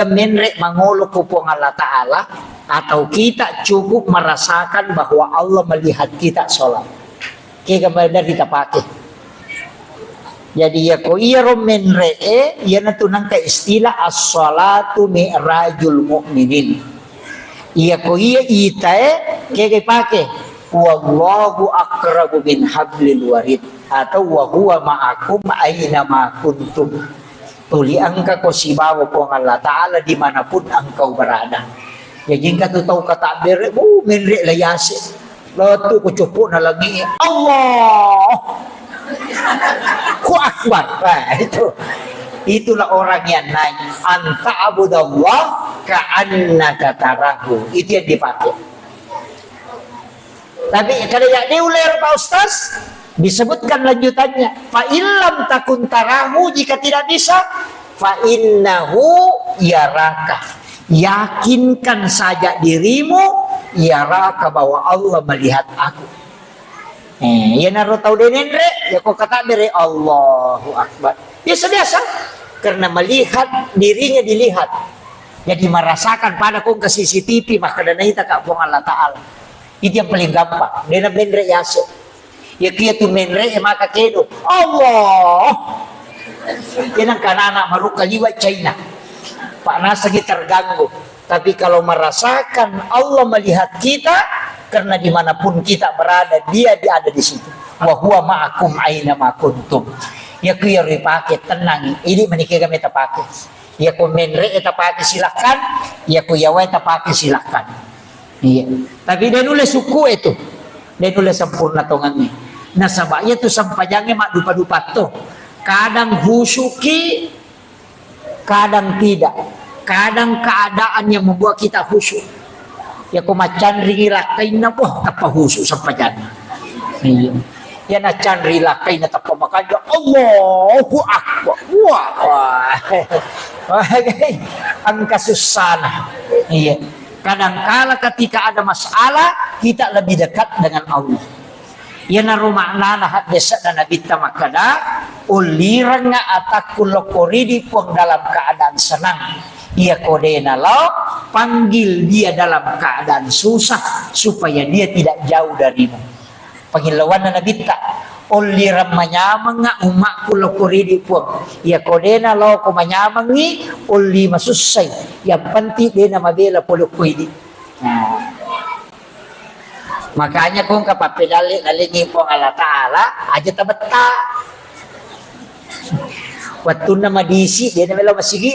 Kiga menrek mangolo kupong Allah Ta'ala, atau kita cukup merasakan bahwa Allah melihat kita sholat. Kiga benar kita pakai. Jadi ya ko iya rom menrek ya natunang ka istilah as-salatu mi'rajul mu'minin. Iya ko iya itae kiga pakai wallahu aqrabu min hablil warid atau wa huwa ma'akum aina ma kuntum. Tuli angka ko sibawa po Allah Ta'ala dimanapun engkau berada. Ya jingka tu tahu kata ber menrek layase. Lalu ko cupu na lagi Allah. Ku akbar. Nah, itulah orang yang naik anta abudallah ka'annaka tarahu. Itu yang dipakai. Tapi kalau yang diulir Pak Ustaz disebutkan lanjutannya, fa illam takun tarahu, jika tidak bisa, fa innahu yaraka, yakinkan saja dirimu yaraka bahwa Allah melihat aku. Ya naruh tahu denenre, ya kok kata dari Allahu Akbar. Ya biasa, karena melihat dirinya dilihat. Jadi merasakan pada kong ke CCTV maka dana ita ka Allah Ta'ala. Itu yang paling gampang. Dena denenre yaso. Ya kia tu menre maka kedo Allah. Yan ang kanana maruka liwat China. Pak nasa terganggu. Tapi kalau merasakan Allah melihat kita, karena dimanapun kita berada, dia ada di situ. Wa huwa ma'akum aina ma kuntum. Ya kuya ripake tenang. Ini menikah kami tapake. Ya ku menre tapake silakan. Ya kuya wa tapake silakan. Iya. Tapi dia nulis suku itu. Dia nulis sempurna tongannya. Nasabaya tu sampajangnya mak dupa-dupa tuh. Kadang khusyuki, kadang tidak. Kadang keadaan yang membuat kita khusyuk. Ya kumacan rilakain na po apa khusyuk sampajangnya. Iya. Ya na can rilakain na tapa makanya Allahu Akbar. Wah. Ang kasusana. Iya. Kadangkala ketika ada masalah kita lebih dekat dengan Allah. Ya na rumah hat desa dan nabita makada ulirang nga atakul lokoridi pun dalam keadaan senang. Ia kodena lo panggil dia dalam keadaan susah supaya dia tidak jauh darimu. Pangilauan na nabita uliram manyamang nga umakul lokoridi pun. Ia kodena lo ko manyamang ni uli masusay. Yang penting dia na mabela pulukoidi. Makanya kung kapapilali nalingi po Allah Ta'ala aja tabata. Waktu na madisi dia na melo masigi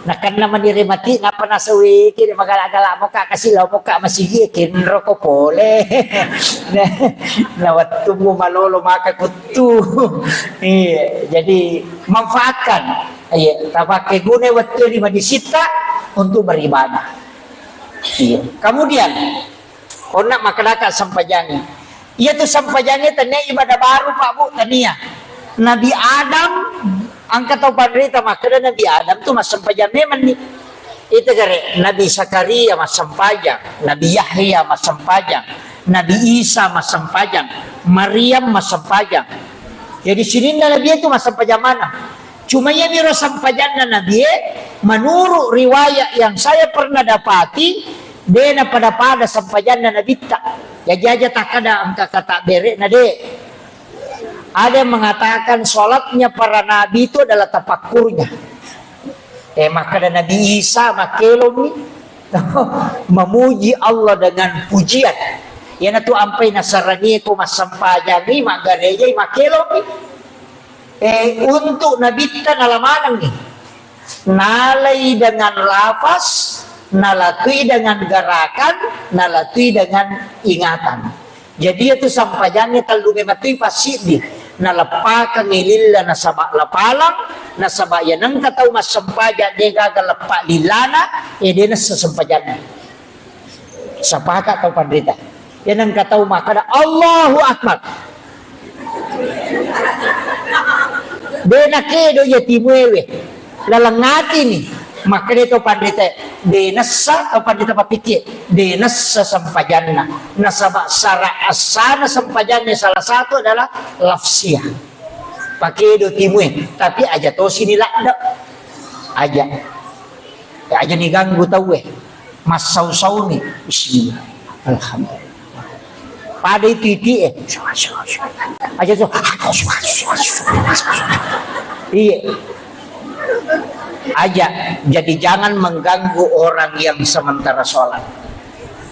nakan naman dirimati na panasawi kini magala-gala mo ka kasi law mo ka masigi kinro ko pole. Na waktu mo malolo makakutu. Jadi manfaatkan. Tapakai guna waktu di madisita untuk beribadah. Kemudian nak makalaka sampajangnya. Ia tu sampajangnya tanya ibadah baru Pak Bu tania. Nabi Adam angkat tau padrita makada Nabi Adam tu mas sampajangnya mani. Itu kare Nabi Zakaria mas sampajang, Nabi Yahya mas sampajang, Nabi Isa mas sampajang, Maryam mas sampajang. Jadi sini Nabi itu mas sampajang mana? Cuma yang miro sampajangnya Nabi menurut riwayat yang saya pernah dapati dena pada sampajan na nabita. Jaja tak ada angka kata bere na de. Ada yang mengatakan sholatnya para nabi itu adalah tapakurnya. Maka ada Nabi Isa makelom memuji Allah dengan pujian. Yan tu ampai nasarani ko masampajan ni magareya makelom. Untuk nabita nalamanang ni. Nalay dengan lafaz, nalatui dengan gerakan, nalatui dengan ingatan. Jadi itu sampajangnya talungi matui pasidi nalapakan nililla nasaba lapalang nasaba yanang kataw mas sampajan de gagal lepak lilana dia nasa sampajan sapaka atau pandita yanang kataw makada Allahu Akbar de nakedo yatimuewe lalangati ni maka dito pandita denasa atau pandita papikir denasa sampajanna nasaba sara asana sampajannya salah satu adalah lafsiyah pakai do timue tapi aja to sini lakda aja Ya aja nih ganggu tahu mas sau nih. Bismillah. Alhamdulillah. Pada itu aja tuh. Iya. Aja. Jadi jangan mengganggu orang yang sementara sholat.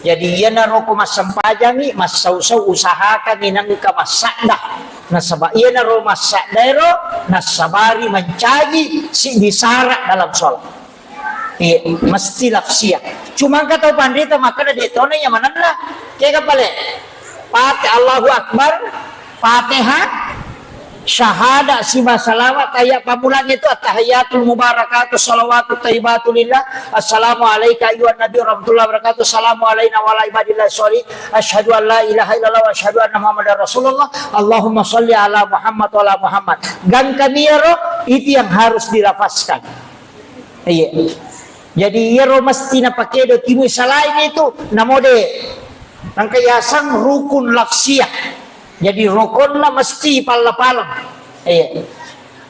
Jadi ia naro mas sampajangi mas sau usahakan inang ka masadah. Nasaba ia naro masadero nasabari mencagi si disara dalam sholat. Mesti lafsia. Cuma kata pandita maka ada ditone yang mana lah. Kayak kapale. Fatihah Allahu Akbar, Fatihah, syahada sima salawat ayat pamulang itu at-tahiyatul mubarakatuh salawatut thayyibatulillah assalamu alayka ayyuhan nabi warahmatullahi wabarakatuh assalamu alayna wa ala ibadillah sholih asyhadu an la ilaha illallah wa asyhadu anna muhammadar rasulullah Allahumma sholli ala Muhammad wa ala Muhammad. Gang kamiro itu yang harus dilafazkan. Iya. Jadi yero mesti na pakedo timu selain itu namode nang kayasang rukun lafsiyah. Jadi rukun lah mesti pala-pala.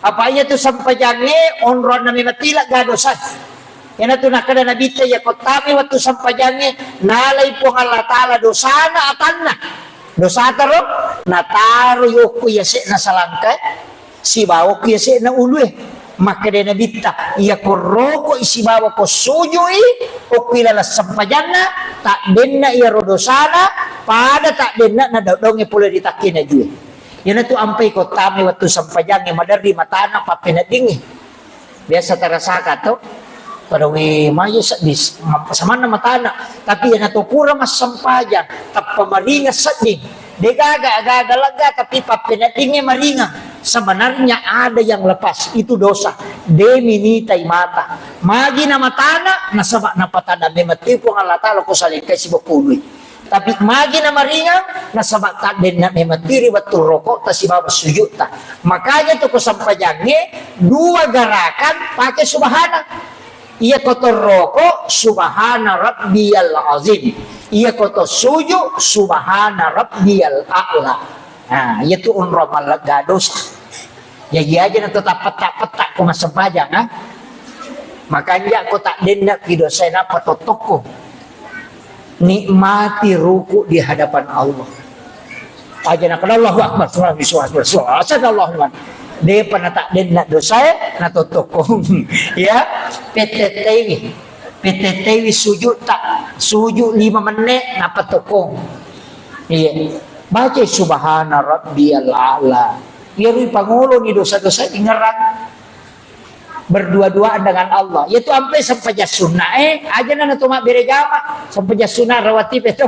Apa aja tu sampai jange onron nami matila gadosan. Yana tu nakada nabi ta ya kotami waktu sampai jange nalai po Allah taala dosana atanna. Dosa taro nataro yoku yase na salangka si bawok yase na ulwe. Maka dia nabi ta ya koroko isi bawa ko sujui o pilala sampajanna tak denna ia rodosana pada tak denna na dodonge pula ditakina juga. Yana tu ampai ko tami waktu sampajange madari matana papenadingi. Biasa terasa to padongi mayo sama na matana tapi yana tu kurang mas sampajan tap pamaringa seding. Dega lega tapi papenadinge maringa. Sebenarnya ada yang lepas itu dosa demi nitai mata magi nama tanah nasabak napatana memetipu Allah taala ko salikai si bokului tapi magi nama ringan nasabak tak denna memetiri betul rokok ta si baba sujud ta makanya tu ko sampajange dua gerakan pakai subhana ia kotor rokok subhana rabbiyal azim ia kotor sujud subhana rabbiyal a'la. Nah, itu unromal gados. Ya dia aja tetap petak-petak ku masempajang ha. Makanya aku tak dendak di dosa apa totoko. Nikmati ruku di hadapan Allah. Aja nak Allahu Akbar subhanallah. Dia pernah tak dendak dosa na totoko. Ya, PTTW sujud tak sujud 5 menit na petokong. Iya. Baca subhana rabbiyal a'la. Yaitu pangulo ni dosa-dosa ingeran berdua-duaan dengan Allah. Yaitu sampai sunnah aja na tumak beregama sampai sunnah rawatib itu.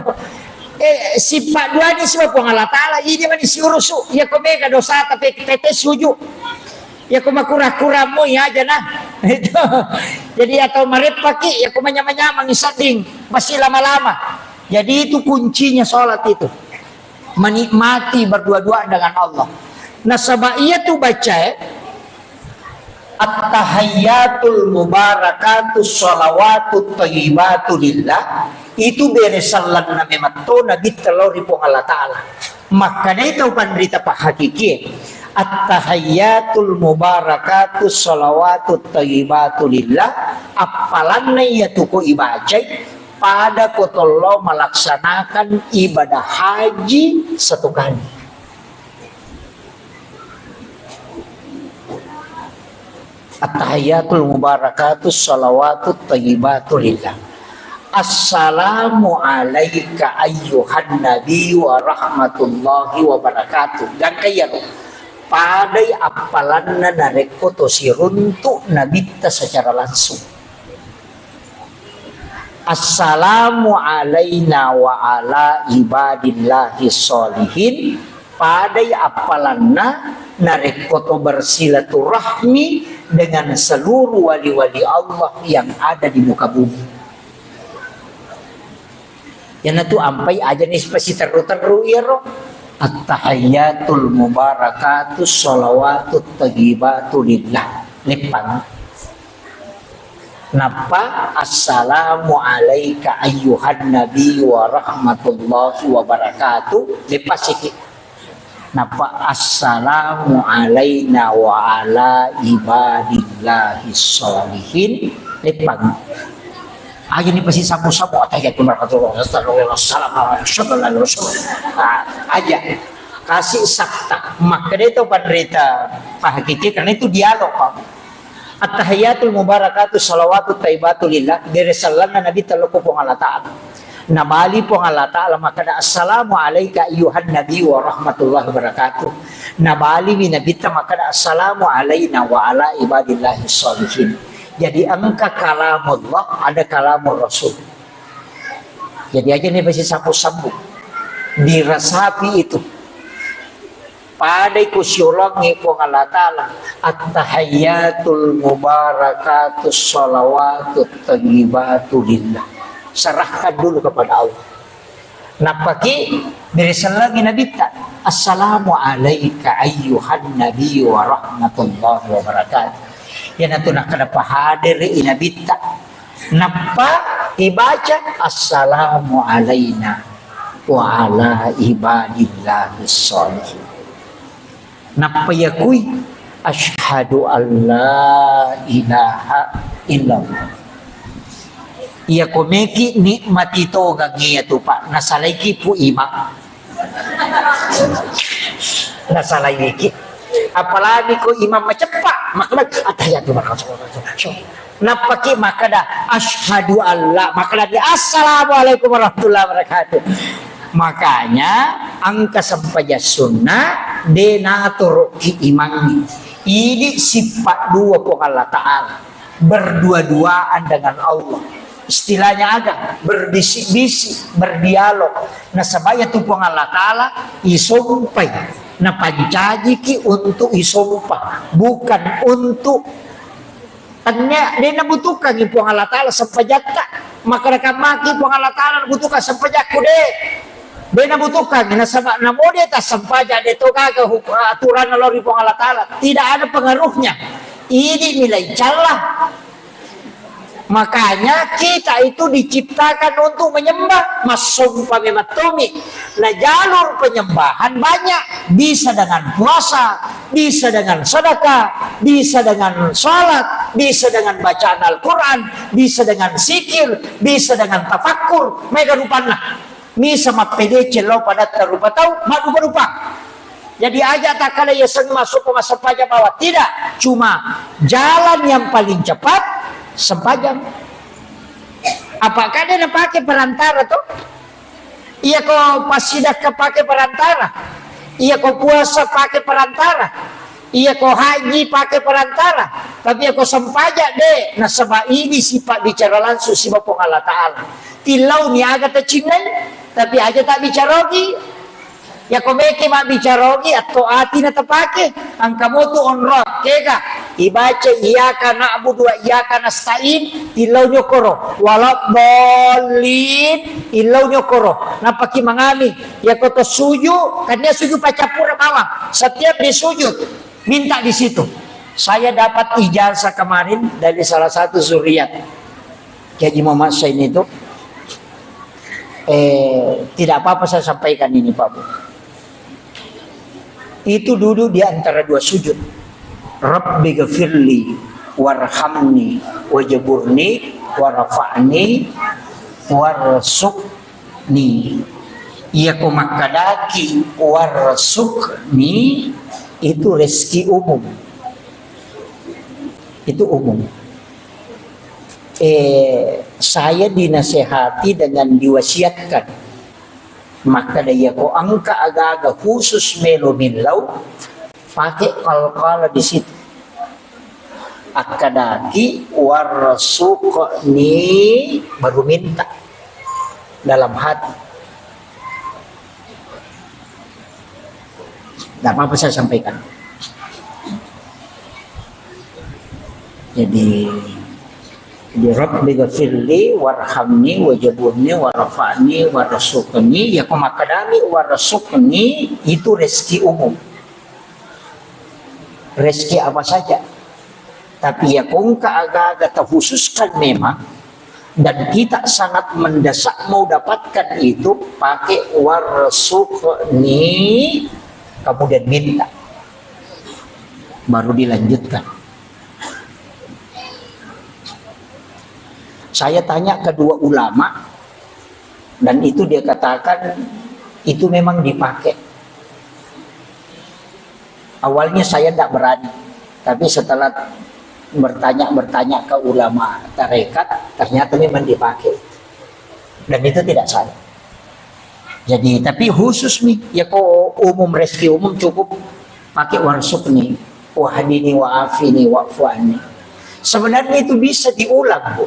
Sifat dua ni sebab Allah taala ini man isi urusu. Ya ko mega dosa tapi tete sujud. Ya ko makura-kura mo ya aja nah. Itu. Jadi atau marip paki ya ko manya-manya mangisading masih lama-lama. Jadi itu kuncinya salat itu. Menikmati berdua-duaan dengan Allah. Nah sebab ia tu baca at-tahayyatul mubarakatus sholawatut thayyibatu lillah itu beresalan na memato nabi telur ribu Allah taala. Maka itu pandrita pak hakiki at-tahayyatul mubarakatus sholawatut thayyibatu lillah apalan ia tuku ibacai pada kotolo melaksanakan ibadah haji satu kali. At-tahiyatul mubarakatus salawatut thayyibatu lillah. Assalamu alayka ayyuhan nabi wa rahmatullahi wa barakatuh. Dan kaya padai apalan na narekoto si runtuk nabita secara langsung. Assalamu alayna wa ala ibadillahi sholihin. Padai apalanna narekoto bersilaturahmi dengan seluruh wali-wali Allah yang ada di muka bumi. Yang itu ampai aja nih spesi teru-teru iro. At-tahayyatul mubarakatus sholawatut thayyibatu lillah. Lepang. Napa assalamu alayka ayyuhan nabi wa rahmatullahi wa barakatuh. Lepas sikit. Napa assalamu alayna wa ala ibadillahi sholihin. lepang. Aja nih pasti sapu-sapu atahiyatul barakatuh assalamualaikum aja kasih sakta. Maka itu penderita hakiki karena itu dialog Pak. At-tahiyatul mubarakatuh salawatu taibatu lillah dari sallallahu nabi talaku pong Allah ta'ala nabali pong Allah ta'ala maka assalamu alayka ayuhan nabi wa rahmatullahi wabarakatuh nabali minabita maka assalamu alayna wa ala ibadillahi sholihin. Jadi angka kalamullah ada kalamur rasul. Jadi aja nih pasti sapu-sapu dirasapi itu pada kusyulangi pong Allah ta'ala at-tahayyatul mubarakatus salawatut tayyibatu lillah. Serahkan dulu kepada Allah. Napaki berisalagi nabi ta assalamu alayka ayyuhan nabi wa rahmatullahi wa barakatuh. Yan ato na kanapa hadir inabi ta napa ibaca assalamu alayna wa ala ibadillahi sholihin. Napayakuy asyhadu an la ilaha illallah. Iya komeki nikmat ito gagiya to pa nasalaiki po ima. Nasalaiki. Apalagi ko imam macepa maklag atayatu barakatuh. Napaki makada asyhadu an la makada assalamualaikum warahmatullahi wabarakatuh. Makanya angka sampaya sunnah denatur ki imam ini sifat dua po Allah Ta'ala berdua-duaan dengan Allah. Istilahnya agak berbisik-bisik berdialog na sabaya tu po Allah Ta'ala isumpay na pancaji ki untuk isumpah bukan untuk tanya dia nabutukan ni po Allah Ta'ala sampajata maka nakamaki po Allah Ta'ala nabutukan sampajaku deh. Bena butuhkan na mo deta sampaja dito kaga aturan na lori pong Allah Ta'ala tidak ada pengaruhnya ini nilai celah. Makanya kita itu diciptakan untuk menyembah masumpa mematumi. Nah jalur penyembahan banyak, bisa dengan puasa, bisa dengan sedekah, bisa dengan sholat, bisa dengan bacaan Al-Quran, bisa dengan zikir, bisa dengan tafakkur. Mega rupanlah misa mapede celo pada terupa tahu madu berupa. Jadi aja tak kala ya seng masuk ke masa pajak bawah tidak, cuma jalan yang paling cepat sempajang. Apakah dia pakai perantara tuh? Iya kok pasidah pakai perantara. Iya kok puasa pakai perantara. Iya kok haji pakai perantara. Tapi aku sempajak deh. Nah sebab ini sifat bicara langsung si Bapak Allah Ta'ala. Tilau ni agak tercinai. Tapi aja tak bicara lagi. Ya kau meke mak bicara lagi atau hati na terpakai. Angka mo tu on road. Kega ibaca iyaka na'budu wa iyaka nasta'in ilaw nyo koro. Walak bolin ilaw nyo koro. Napaki mangami. Ya kau to suju. Kan dia suju pacapura bawang. Setiap disujud minta di situ. Saya dapat ijazah kemarin dari salah satu zuriat Haji Muhammad Sain itu. Tidak apa-apa saya sampaikan ini Pak Bu. Itu duduk di antara dua sujud. Rabbi ghafirli warhamni wajaburni warafa'ni warzuqni. Ia kumakadaki warzuqni itu rezeki umum. Itu umum. Saya dinasehati dengan diwasiatkan maka daya ko angka agak-agak khusus melo-milau pakai kalkala di situ akadaki warasuqni baru minta dalam hati. Tidak apa-apa saya sampaikan. Jadi Rabbi ghafirli warhamni wajaburni warafa'ni warasuqni ya kumakadami warasuqni itu rezeki umum. Rezeki apa saja. Tapi ya kung agak-agak terkhususkan memang dan kita sangat mendesak mau dapatkan itu pakai warasuqni kemudian minta baru dilanjutkan. Saya tanya kedua ulama, dan itu dia katakan itu memang dipakai. Awalnya saya tidak berani, tapi setelah bertanya ke ulama tarekat, ternyata memang dipakai, dan itu tidak salah. Jadi tapi khusus nih, ya kok umum, reski umum cukup pakai warzuqni, wahdini, wa'afini, wa'fu anni. Sebenarnya itu bisa diulang, Bu.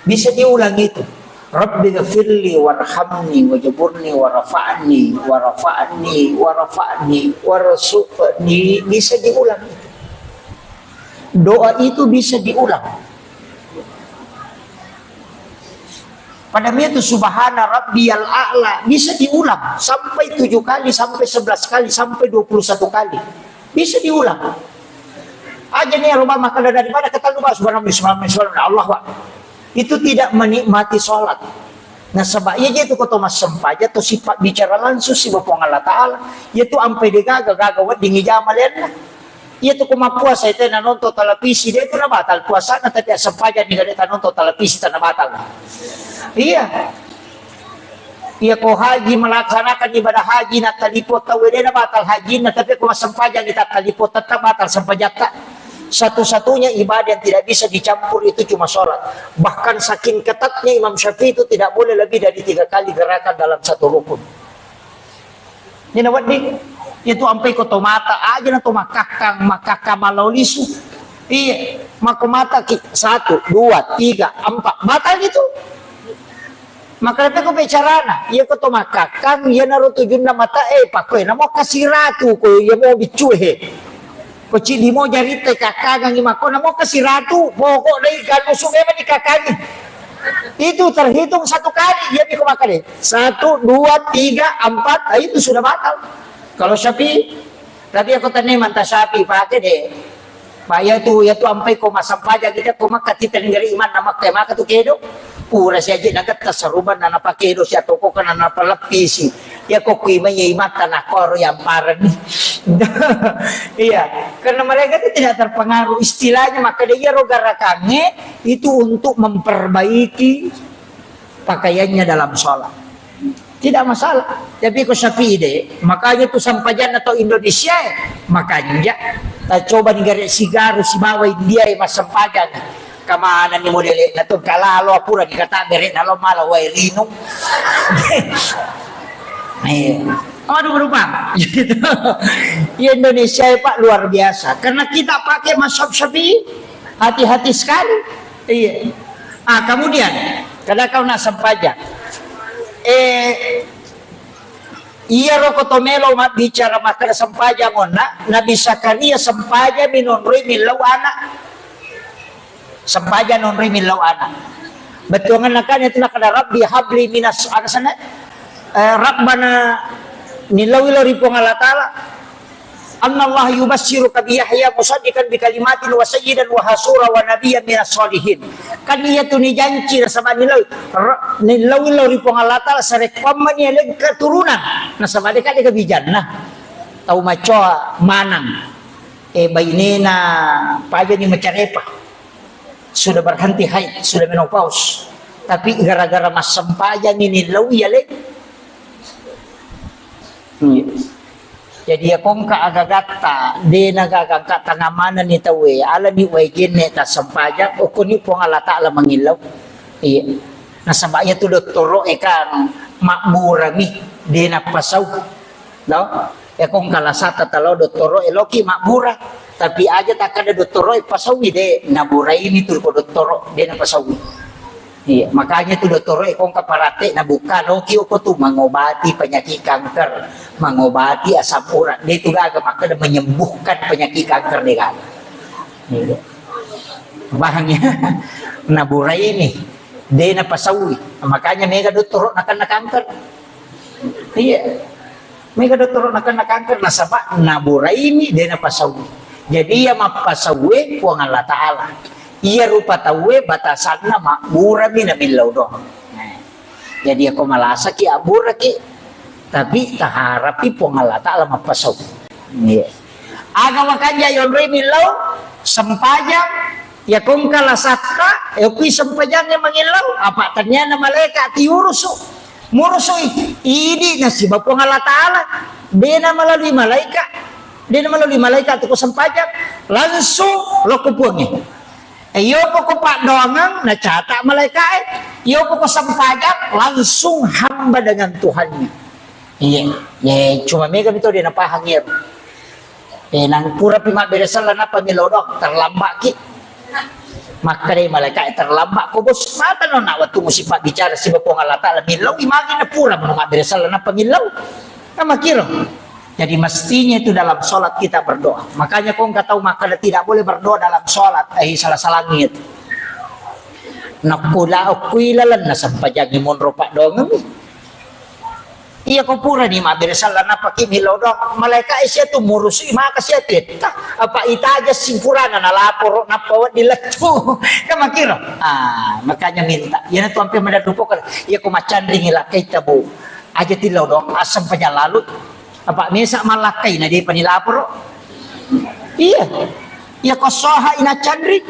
Bisa diulang itu. Rabbi ghafirli warhamni wajburni warafa'ni warafa'ni warafa'ni warzuqni. Bisa diulang itu. Doa itu bisa diulang. Padahal itu subhana rabbiyal a'la bisa diulang sampai 7 kali, sampai 11 kali, sampai 21 kali. Bisa diulang. Aja nih rumah makan dari mana kata lupa subhanallah Allah. Itu tidak menikmati sholat. Nah sebabnya itu kata mas sempaja atau sifat bicara langsung si Bapak Allah Ta'ala. Yaitu ampai digaga wat dingi jamalena. Yaitu kuma puasa itu na nonton televisi dia itu na batal puasa na tapi sempaja nih gak nonton televisi na batal. Iya. Iya ko haji melaksanakan ibadah haji na talipot tawede na batal haji na tapi kuma sempaja kita talipot tetap batal sempaja tak. Satu-satunya ibadah yang tidak bisa dicampur itu cuma sholat. Bahkan saking ketatnya Imam Syafi'i itu tidak boleh lebih dari 3 kali gerakan dalam satu rukun. Ini nawat nih, itu sampai koto mata aja na to makaka malaulisu. Iya, makomata 1, 2, 3, 4 batal gitu. Maka itu ko bicarana, iya koto makakang, iya naruh 7 na mata pakoy na mo kasih ratu ko iya mo bicuhe. Kecil di mau jari teh kakak ngi mako namo kasih ratu pokok dari kan musuhnya mah dikakaknya itu terhitung 1 kali dia bisa makan deh 1, 2, 3, 4 itu sudah batal. Kalau Syafi'i tadi aku tanya mantah Syafi'i pakai deh pak ya tuh sampai koma sampaja kita koma katita negeri iman nama kemaka tuh kedo pura saja nagat tasaruban na napakedo siya toko ka na napalapisi ya kok kuimanya imata na koro yang parah nih. Iya, karena mereka itu tidak terpengaruh istilahnya, maka dia rogarakannya itu untuk memperbaiki pakaiannya dalam sholat. Tidak masalah. Tapi kok Syafi'i deh, makanya tuh sampajan atau Indonesia, makanya kita coba negara sigaru si bawah India mas sampajan. Kemana nih modelnya? Tuh kalau apura dikata beri nalo malah wairino. Aduh berubah gitu. Indonesia Pak luar biasa karena kita pakai mazhab Syafi'i hati-hati sekali. Iya. Kemudian kada kau nak sempaja iya rokotomelo bicara makan sempaja ngona Nabi Zakaria sempaja minonri milau anak sempaja nonri milau anak betul kan itu nak ada Rabbi habli minas sana Rabbana nilawilah ripong Allah Ta'ala annallah yubassiruka biyahya musaddiqan bikalimatin wa sayyidan wa hasura wa nabiyyan minas solihin kan iya tuh ni janji sama nilawilah ripong Allah Ta'ala sarekamman niya keturunan nah sama dia kan dia kebijan nah tau macoa manang bainena paja ni macarepa sudah berhenti haid sudah menopause tapi gara-gara mas sempaja ni nilawi ya jadi akong kaagagata di nagagangka tangamana ni tawe ala ni waygin ni ta sampaja o kuni po nga lata ala mangilaw iya nasabaya to doktoro kan makmurami di napasaw no akong kalasata talo doktoro eloki makmura tapi aja tak ada doktoro pasawi de naburay ini to ko doktoro di napasawi. Iya, makanya tuh dokter kong kaparate na bukan oke ko tuh mengobati penyakit kanker, mengobati asam urat. Dia itu gaga maka menyembuhkan penyakit kanker dia gaga. Iya. Bahangnya naburay ini dia napasawi. Makanya mega dokter nakan kanker. Iya. Mega dokter nakan kanker nasaba naburay ini dia napasawi. Jadi ya mapasawi puang Allah Ta'ala. Iya rupa tawe batasanna makmura mina milaw doh. Jadi ako malasa ki abura ki tapi taharapi po ngala ta'ala mapasaw. Aga makanya yon re milaw sampajang Ya kung kalasaka, kui sampajangnya mangilaw, apa ternyata malaikat tiurusu. Murusu ini na si Bapong Allah Ta'ala. Dia na melalui malaikat. Dia na melalui malaikat itu sampajang. Langsung lo kupuangnya. Iyo po ko pak doangang na catak malaikat. Iyo po ko sampajang langsung hamba dengan Tuhannya. Iya, cuma mega itu dia napahangir. Nang pura pima beresal na pamilodok terlambat ki. Maka dari malaikat terlambat ko bos mata no nak waktu musibah bicara si Bapong Allah Ta'ala milaw imagine na pura menunggak beresal na pamilaw. Nama kira. Jadi mestinya itu dalam sholat kita berdoa. Makanya kau nggak tahu maka tidak boleh berdoa dalam sholat. Salah langit. Nakula okuilalan na sampajang imon ropak dong. Iya kau pura ni mak beresal na pakai milodok. Malaikat isya tu murusi maka siya kita. Apa ita aja simpurana na lapor na pawat diletu. Kamu kira? Makanya minta. Yan tu sampai mendadupokan. Iya kau macan ringila kita bu. Aja tilodok asam penyalalut. Apa mesak malakai na di panilapor? Iya. Iya kau soha ina candri.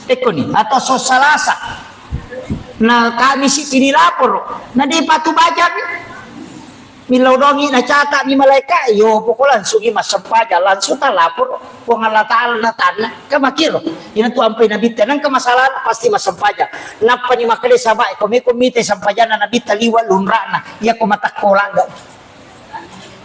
Eko ni atau sosalasa. Nah kami si pinilapor. Na di patu baca ni. Milodongi na catat ni malaikat yo pokok langsung mas sempaja langsung ta lapor kung Allah Ta'ala na tanah kamakiro ina tu ampai nabi tenang ke masalah pasti mas sempaja napa ni makale sabay kami komite sampaja na nabi taliwa lunrana ya ko matakola ga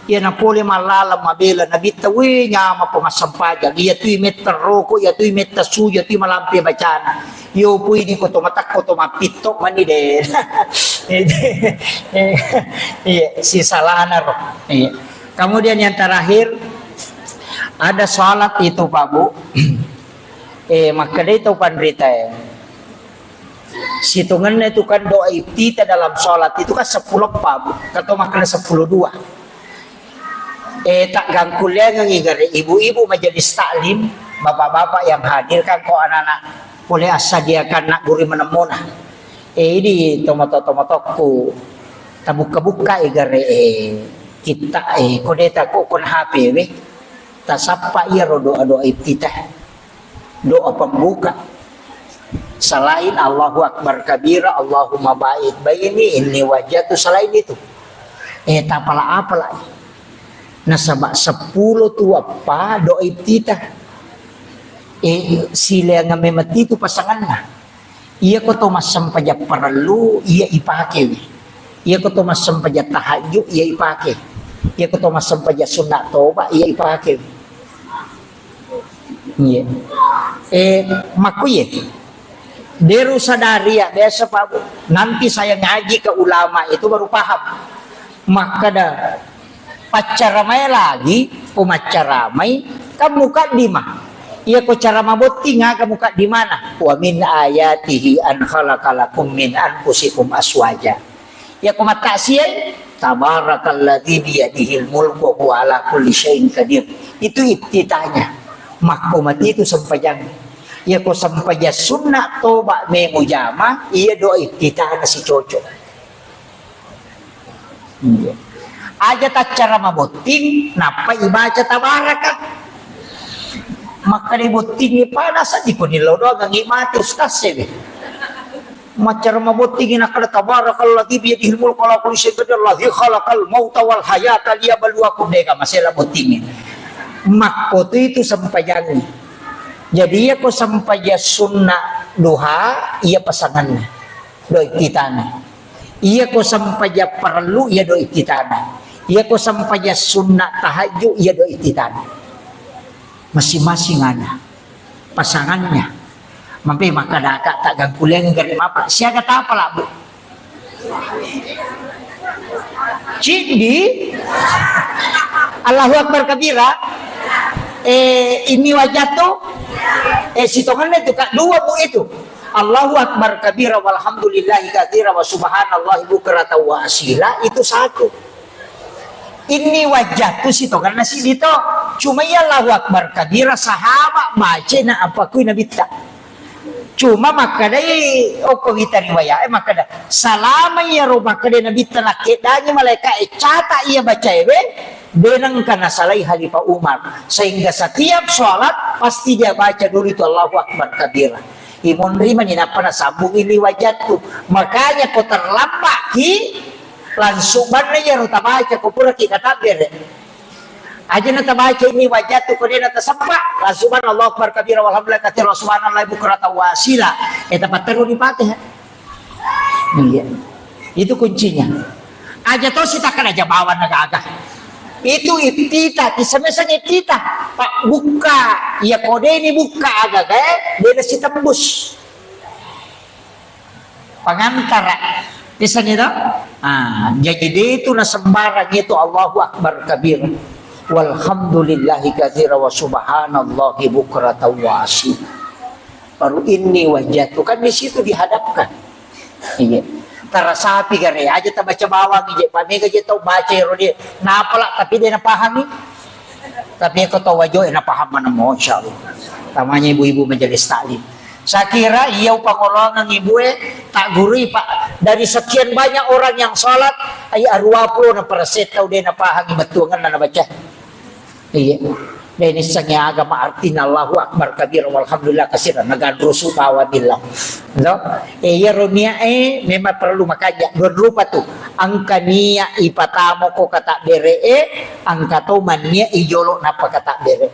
ya na pole malala mabela nabi tawi nyama po mas sempaja ya tu meter roko ya tu meter su ya tu malampi bacana yo pui ni ko to matak ko to mapito mani de si salahana roh. Kemudian yang terakhir ada sholat itu Pak Bu. Maka dia itu pandrita ya. Situngannya itu kan doa iftitah dalam sholat itu kan 10 Pak Bu. Kata makanya 10-2. Tak gangkulia ngigari ibu-ibu majelis taklim, bapak-bapak yang hadir kan kok anak-anak boleh asadiakan nak guri menemuna. Ini tomato-tomatoku tabuka-buka igare kita kodeta ko kon HP we ta sapa iya doa-doa iftitah doa pembuka selain Allahu Akbar kabira Allahumma ba'id baini inni wajhatu selain itu tak apalah nasabak 10 tu apa doa iftitah sila nga memati itu pasangannya. Iya ko to masampaja perlu iya ipake. Iya ko to masampaja tahajud iya ipake. Iya ko to masampaja sunat toba iya ipake. Iya. Makuye. Deru sadari ya biasa Pak Bu. Nanti saya ngaji ke ulama itu baru paham. Maka dah pacaramai lagi, pemacaramai kamu kadimah. Iya ko cara mabuti nga kamu di mana? Wa min ayatihi an khalaqalakum min anfusikum aswaja. Ya ko matasiyay tabarakalladzi bi yadihil mulku wa ala kulli syai'in qadir. Itu iftitahnya. Makomati itu sampajang. Ya ko sampaja sunnah toba me mujama, iya doa iftitah na si cocok. Iya. Aja tak cara mabuti napa ibaca tabarakah. Maka dibutingi panas di kunilodo gangi mati ustaz sebe macar mabutingi nakala tabarakalladzi bi yadihil mulku wa ala kulli syai'in qadir alladzi khalaqal mauta wal hayata liyabluwakum deka masela butingi makotu itu sampajang jadi ya ko sampaja sunnah duha iya pasangannya do iktitana iya ko sampaja perlu iya do iktitana iya ko sampaja sunnah tahajud iya do iktitana masing-masing ada pasangannya mampai maka daka tak gangkulian ngari apa siaga apa lah Bu Cindi Allahu Akbar kabira ini wajah tuh sitongannya itu kak dua Bu itu Allahu Akbar kabira walhamdulillahi katsira wa subhanallahi bukratan wa asila itu satu. Ini wajah tuh situ karena si dito cuma ya Allahu Akbar kabira sahabat baca na apa ku nabi tak cuma maka dai oko kita riwayat maka dah selama ya roba kada nabi tak kedanya malaikat cata ia baca we benang karena salai Khalifah Umar, sehingga setiap sholat pasti dia baca dulu itu Allahu Akbar kabira. Imun rima ni napana sambung ini wajahku, makanya kau terlambat ki langsung mana ya ruta baca kau pura ki kata bere aja nata baca ini wajahku kau dia nata sempat langsung mana Allahu Akbar kabira walhamdulillah katsira subhanallah bukratan wa asila eta pateru di Fatihah. Iya, itu kuncinya. Aja toh si takkan aja bawa naga-agak. Itu iftitah, misalnya iftitah, Pak buka, ya kode ini buka agak dia nasi tembus. Pengantara, misalnya itu, jadi itu na sembarang itu Allahu Akbar kabir, walhamdulillahi katsira wa subhanallahi bukratan wa asila. Baru ini wajah itu kan di situ dihadapkan. Iya. Tarasapi gare aja ta baca bawang ije pami ka tau baca rodi napala tapi dia na pahami tapi ko tau wajo na paham man mo insyaallah tamanya ibu-ibu majelis taklim sakira iya pangolongan ibu tak gurui Pak dari sekian banyak orang yang salat ay 20 na persen tau dia na pahami betuangan na baca iya dan ini sangnya agama artinya Allahu Akbar kabir walhamdulillah katsiran nagadrusu tawadillah. No? Ya ronia memang perlu makanya berupa tuh angka nia ipatamo ko kata bere angka to mania ijolo napa kata bere.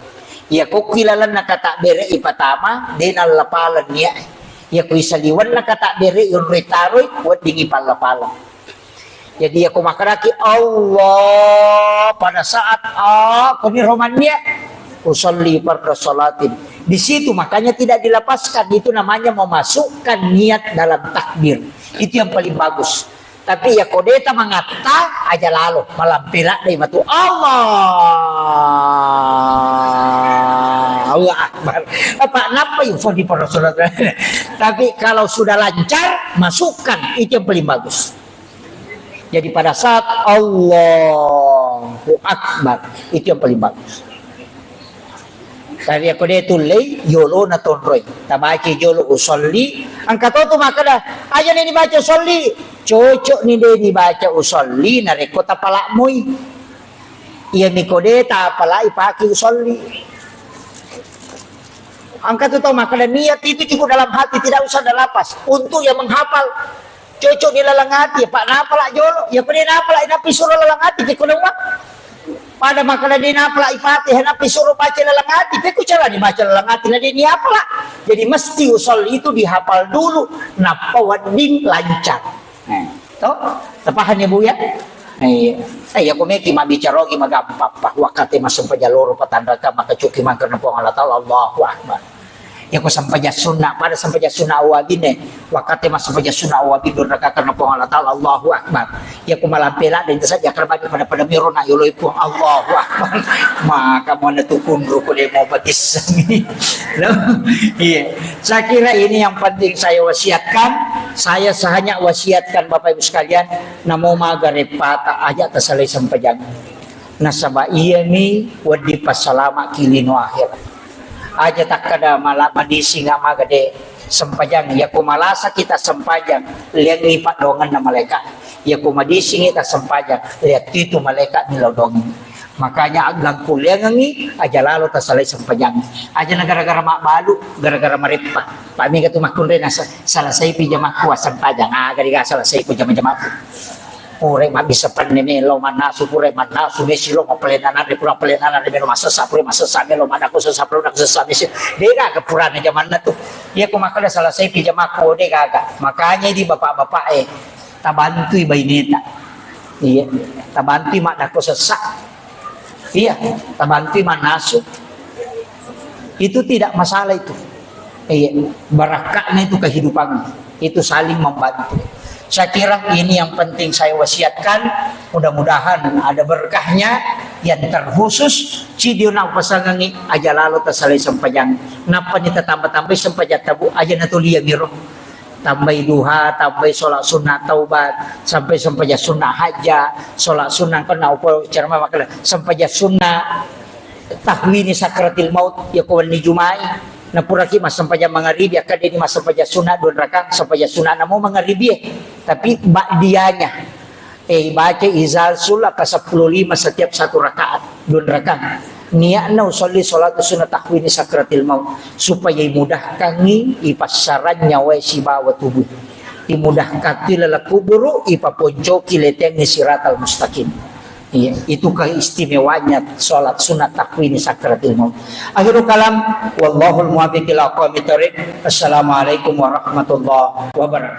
Ya ko kilalan na kata bere ipatama denal lapalan nia. Ya ko isaliwan na kata bere yon retaroy wat dingi palapalan. Jadi aku makaraki Allah pada saat kami romannya usolli fardu salatin. Di situ makanya tidak dilepaskan, itu namanya memasukkan niat dalam takbir. Itu yang paling bagus. Tapi ya kodeta mengata aja lalu malam pelak dari batu Allah Akbar. Apa napa yang di fardu salat. Tapi kalau sudah lancar masukkan, itu yang paling bagus. Jadi pada saat Allahu Akbar itu yang paling bagus. Kali aku dia tulay yolo na tonroy. Tabaci yolo usolli. Ang katoto makada. Aja ni dibaca usolli. Cocok ni dia dibaca usolli. Nareko tapala moy. Iya mikode tapala ipaki usolli. Ang katoto makada niat itu juga dalam hati tidak usah dalapas. Untuk yang menghafal. Cocok di lalang hati. Pak napala yolo. Ya pada napala inapi suruh lalang hati. Kikunawa. Pada makanan dia napala Fatihah napi suruh baca lalang hati. Tapi cara dibaca lalang hati na dia apa lah. Jadi mesti usul itu dihafal dulu. Napa wading lancar. Toh, tepahan ya Bu ya. Aku meki mabicara gi magampap wakate masuk pajaloro patandaka maka cuki mangkana po Allah taala Allahu Akbar. Ya ko sampaya sunnah pada sampaya sunnah awabine wakate mas sampaya sunnah awabin doraka karena po Allah taala Allahu Akbar. Ya ko malampela dan saja kerbadi pada mirona yoloy po Allahu Akbar. Maka mo natukundro ko mo batis ini. Iya. Saya kira ini yang penting saya wasiatkan. Saya hanya wasiatkan Bapak Ibu sekalian namo magarepata aja tasalay sampayang. Nasaba iya mi wadi pasalama kilino akhirat. Aja tak kada malah madisi nga magade sempajang ya kumalasa kita sempajang lihat lipat dongan na malaikat ya kumadisi kita sempajang lihat itu malaikat nilodong makanya aglang kuliah ngi aja lalu tasalay sempajang aja na gara-gara mak balu gara-gara maripa pami katu makun rin salah say pijama kuwa sempajang gari salah say pijama-jama pure mabisa pannemelo manasu pure manasu mesilo mapelenanan de pura pelenanan de melo masasa pure masasa melo manaku sasa pure nak sasa mesi dega ke purana zaman na tu dia ko makala salah saya pijama ko de gaga makanya di bapak-bapak tabantu baineta iya tabantu mak dako sasa iya tabantu manasu itu tidak masalah itu iya barakatnya itu kehidupan itu saling membantu. Saya kira ini yang penting saya wasiatkan. Mudah-mudahan ada berkahnya yang terkhusus. Cidio na pasangangi aja lalu tasalay sampajang. Napa ni tambah-tambah sampajat tabu aja natulia miro. Tambah duha, tambah sholat sunnah taubat, sampai sampajat sunnah haja, sholat sunnah kena upo cerma makala sampajat sunnah tahwini sakratil maut ya kawan ni jumai. Napuraki mas sampajat mangaribi akan ini mas sampajat sunnah dua rakaat sampajat sunnah namo mangaribi tapi ba'diyanya Baca izal sulah ke 15 setiap satu rakaat, 2 rakaat. Niatna usolli salat sunat takwini sakratil maut supaya mudahkan ni ipasaran nyawa si bawa tubuh. Dimudahkan tilala kuburu ipaponcoki leteng ni siratal mustaqim. Iya, itu keistimewanya salat sunat takwini sakratil maut. Akhirul kalam, wallahul muwaffiq ila aqwamit thoriq. Assalamualaikum warahmatullahi wabarakatuh.